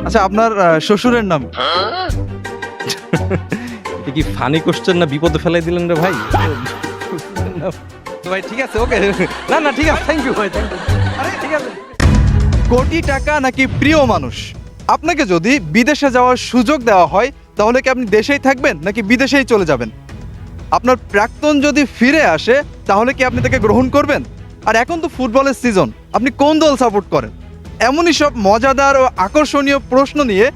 আচ্ছা, আপনার শ্বশুরের নাম কি? এটা কি ফানি কোশ্চেন না বিপদে ফেলাই দিলেন রে ভাই? তো ভাই ঠিক আছে, ওকে। না না, ঠিক আছে, থ্যাংক ইউ ভাই, থ্যাংক ইউ। আরে ঠিক আছে। কোটি টাকা নাকি প্রিয় মানুষ? আপনাকে যদি বিদেশে যাওয়ার সুযোগ দেওয়া হয় তাহলে কি আপনি দেশেই থাকবেন নাকি বিদেশেই চলে যাবেন? আপনার প্রাক্তন যদি ফিরে আসে তাহলে কি আপনি তাকে গ্রহণ করবেন? আর এখন তো ফুটবলের সিজন, আপনি কোন দল সাপোর্ট করেন? এমনই সব মজাদার ও আকর্ষণীয় প্রশ্ন নিয়ে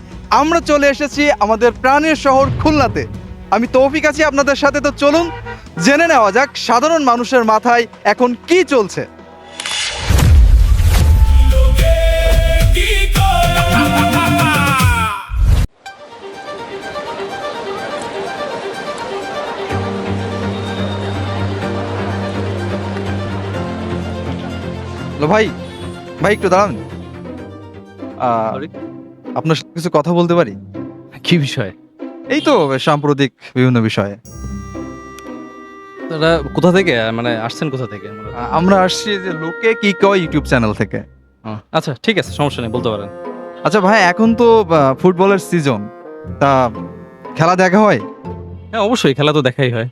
আমরা চলে এসেছি আমাদের প্রাণের শহর খুলনাতে। আমি তৌফিক আছি আপনাদের সাথে, তো চলুন জেনে নেওয়া যাক সাধারণ মানুষের মাথায় এখন কি চলছে। হ্যালো ভাই, ভাই একটু দাঁড়ান। Sorry? আপনার সাথে কিছু কথা বলতে পারি? কি বিষয়? এই তো সাম্প্রতিক বিভিন্ন বিষয়ে। তারা কোথা থেকে মানে আসছেন কোথা থেকে? আমরা আসছি যে লোকে কি কয় ইউটিউব চ্যানেল থেকে। আচ্ছা ঠিক আছে, সমস্যা নেই, বলতে পারেন। আচ্ছা ভাই, এখন তো ফুটবলের সিজন, তা খেলা দেখা হয়? হ্যাঁ অবশ্যই, খেলা তো দেখাই হয়।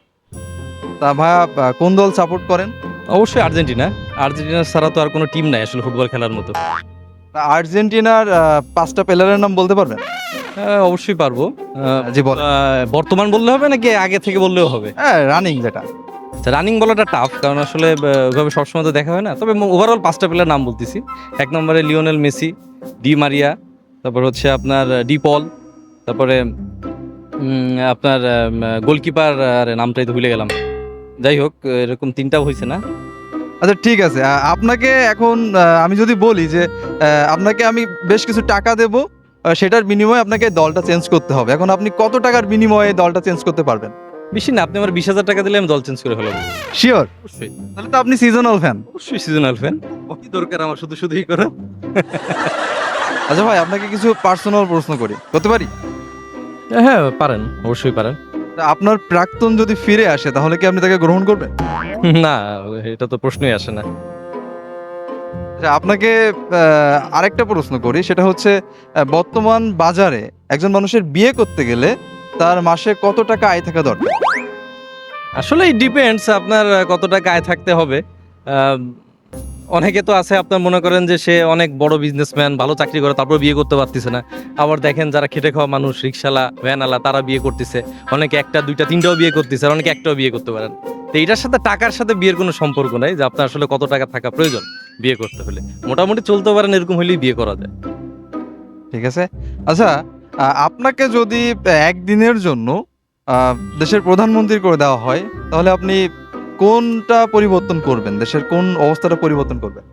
তা ভাইয়া কোন দল সাপোর্ট করেন? অবশ্যই আর্জেন্টিনা। আর্জেন্টিনা ছাড়া তো আর কোনো টিম নাই আসলে ফুটবল খেলার মতো। তা আর্জেন্টিনার 5টা প্লেয়ারের নাম বলতে পারবেন? হ্যাঁ অবশ্যই পারবো। জি বলেন। বর্তমান বললে হবে নাকি আগে থেকে বললেও হবে? হ্যাঁ, রানিং যেটা। রানিং বলাটা টাফ, কারণ আসলে ওইভাবে সবসময় তো দেখা হয় না। তবে ওভারঅল 5টা প্লেয়ার নাম বলতেছি। 1 নম্বরে লিওনেল মেসি, ডি মারিয়া, তারপর হচ্ছে আপনার ডি পল, তারপরে আপনার গোলকিপার নামটাই তো ভুলে গেলাম। যাই হোক, এরকম 3টা হয়েছে না? আচ্ছা ঠিক আছে, আপনাকে এখন আমি যদি বলি যে আপনাকে আমি বেশ কিছু টাকা দেব, সেটার বিনিময়ে আপনাকে দলটা চেঞ্জ করতে হবে, এখন আপনি কত টাকার বিনিময়ে দলটা চেঞ্জ করতে পারবেন? বেশি না, আপনি আমার 20,000 টাকা দিলে আমি দল চেঞ্জ করে ফেলাবো। শিওর? অবশ্যই তাহলে তো আপনি সিজনাল ফ্যান। অবশ্যই সিজনাল ফ্যান। কি দরকার আমার শুধু শুধুই করা? আচ্ছা ভাই, আপনাকে কিছু পার্সোনাল প্রশ্ন করি, করতে পারি? হ্যাঁ পারেন, অবশ্যই পারেন। তা আপনার প্রাক্তন যদি ফিরে আসে তাহলে কি আপনি তাকে গ্রহণ করবেন? না, এটা তো প্রশ্নই আসে না। আচ্ছা, আপনাকে আরেকটা প্রশ্ন করি, সেটা হচ্ছে বর্তমান বাজারে একজন মানুষের বিয়ে করতে গেলে তার মাসে কত টাকা আয় থাকা দরকার? আসলে ডিপেন্ডস আপনার কত টাকা আয় থাকতে হবে। অনেকে তো আছে আপনার মনে করেন যে সে অনেক বড় বিজনেসম্যান, ভালো চাকরি করে, তারপর বিয়ে করতে পারতেছে না। আবার দেখেন যারা খেটে খাওয়া মানুষ, রিক্সাওয়ালা, ভ্যানওয়ালা, তারা বিয়ে করতেছে। অনেকে 1টা 2টা 3টাও বিয়ে করতেছে, আর অনেকে 1টাও বিয়ে করতে পারেন। তো এটার সাথে টাকার সাথে বিয়ের কোনো সম্পর্ক নাই, যে আপনার আসলে কত টাকা থাকা প্রয়োজন বিয়ে করতে হলে। মোটামুটি চলতে পারেন, এরকম হলেই বিয়ে করা যায়। ঠিক আছে। আচ্ছা, আপনাকে যদি একদিনের জন্য দেশের প্রধানমন্ত্রী করে দেওয়া হয় তাহলে আপনি কোনটা পরিবর্তন করবেন? দেশের কোন অবস্থাটা পরিবর্তন করবেন?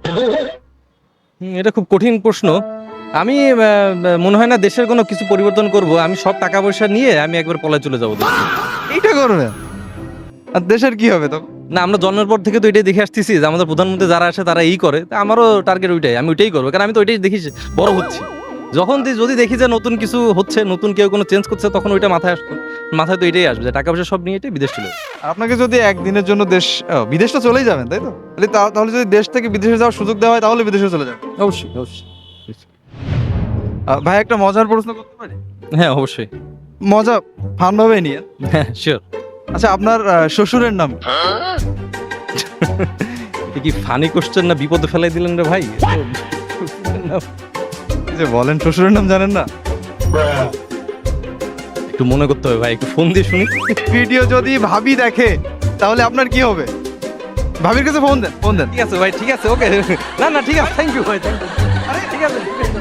এটা খুব কঠিন প্রশ্ন। আমি মনে হয় না দেশের কোনো কিছু পরিবর্তন করব। আমি সব টাকা পয়সা নিয়ে আমি একবার পলায় চলে যাবো দেশ থেকে। এইটা করবেন? আর দেশের কি হবে তখন? না, আমরা জন্মের পর থেকে তো এটাই দেখে আসতেছি যে আমাদের প্রধানমন্ত্রী যারা আসে তারা এই করে। তা আমারও টার্গেট ওইটাই, আমি ওইটাই করবো, কারণ আমি তো ওইটাই দেখি বড় হচ্ছি। যখন যদি দেখি যে নতুন কিছু হচ্ছে, নতুন কেউ কোনো চেঞ্জ করছে, তখন ওইটা মাথায় তো এটাই আসবে যে টাকা পয়সা সব নিয়ে এটাই বিদেশ চলে যাবে। আর আপনাকে যদি একদিনের জন্য বিদেশটা চলেই যাবেন, তাই তো? তাহলে যদি দেশ থেকে বিদেশে যাওয়ার সুযোগ দেওয়া হয় তাহলে বিদেশে চলে যাবেন? অবশ্যই অবশ্যই। ভাই, একটা মজার প্রশ্ন করতে পারি? হ্যাঁ অবশ্যই। মজা ফান ভাবে নিয়ে। হ্যাঁ শিওর। আচ্ছা, আপনার শ্বশুরের নাম কি? এটা কি ফানি কোশ্চেন না বিপদে ফেলাই দিলেন রে ভাই? এই যে বলেন শ্বশুরের নাম জানেন না? একটু মনে করতে হবে ভাই, একটু ফোন দিয়ে শুনি। ভিডিও যদি ভাবি দেখে তাহলে আপনার কি হবে? ভাবির কাছে ফোন দেন, ফোন দেন। ঠিক আছে ভাই, ঠিক আছে, ওকে। না না ঠিক আছে, থ্যাংক ইউ ভাই, থ্যাংক ইউ। আরে ঠিক আছে, ঠিক আছে।